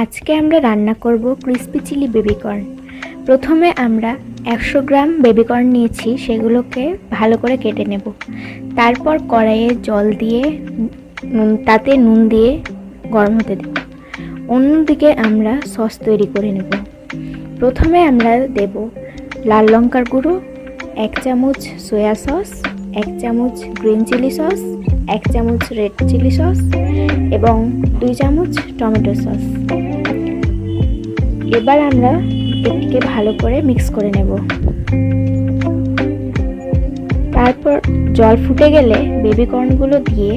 আজকে আমরা রান্না করব ক্রিসপি চিলি বেবিকর্ন। প্রথমে আমরা 100 গ্রাম বেবিকর্ন নিয়েছি, সেগুলোকে ভালো করে কেটে নেব। তারপর কড়াইয়ে জল দিয়ে তাতে নুন দিয়ে গরম হতে দেব। অন্যদিকে আমরা সস তৈরি করে নেব। প্রথমে আমরা দেব লাল লঙ্কার গুঁড়ো, 1 চামচ সয়া সস, 1 চামচ গ্রিন চিলি সস, 1 চামচ রেড চিলি সস এবং 2 চামচ টমেটো সস। এবার আমরা এটিকে ভালো করে মিক্স করে নেব। তারপর জল ফুটে গেলে বেবিকর্নগুলো দিয়ে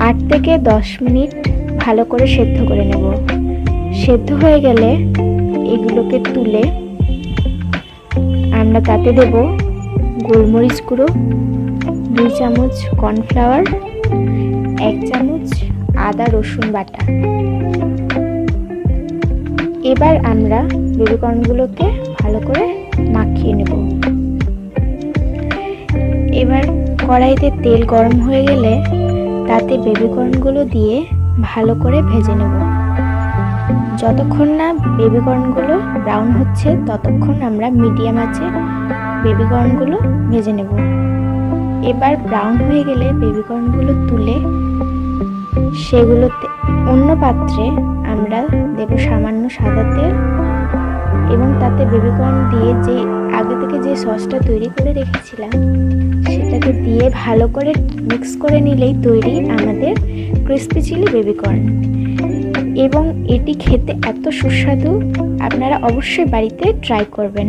8 থেকে 10 মিনিট ভালো করে সেদ্ধ করে নেব। সেদ্ধ হয়ে গেলে এগুলোকে তুলে আমরা তাতে দেব গোলমরিচ গুঁড়ো, 2 চামচ কর্নফ্লাওয়ার, 1 চামচ আদা রসুন বাটা। এবার আমরা বেবিকর্নগুলোকে ভালো করে মাখিয়ে নেব। এবার কড়াইতে তেল গরম হয়ে গেলে তাতে বেবিকর্নগুলো দিয়ে ভালো করে ভেজে নেব। যতক্ষণ না বেবিকর্নগুলো ব্রাউন হচ্ছে ততক্ষণ আমরা মিডিয়াম আঁচে বেবিকর্নগুলো ভেজে নেব। এবার ব্রাউন হয়ে গেলে বেবিকর্নগুলো তুলে সেগুলোতে অন্য পাত্রে আমরা দেব সামান্য সাদা তেল এবং তাতে বেবিকর্ন দিয়ে যে আগে থেকে যে সসটা তৈরি করে রেখেছিলাম সেটাকে দিয়ে ভালো করে মিক্স করে নিলেই তৈরি আমাদের ক্রিসপি চিলি বেবিকর্ন। এবং এটি খেতে এত সুস্বাদু, আপনারা অবশ্যই বাড়িতে ট্রাই করবেন।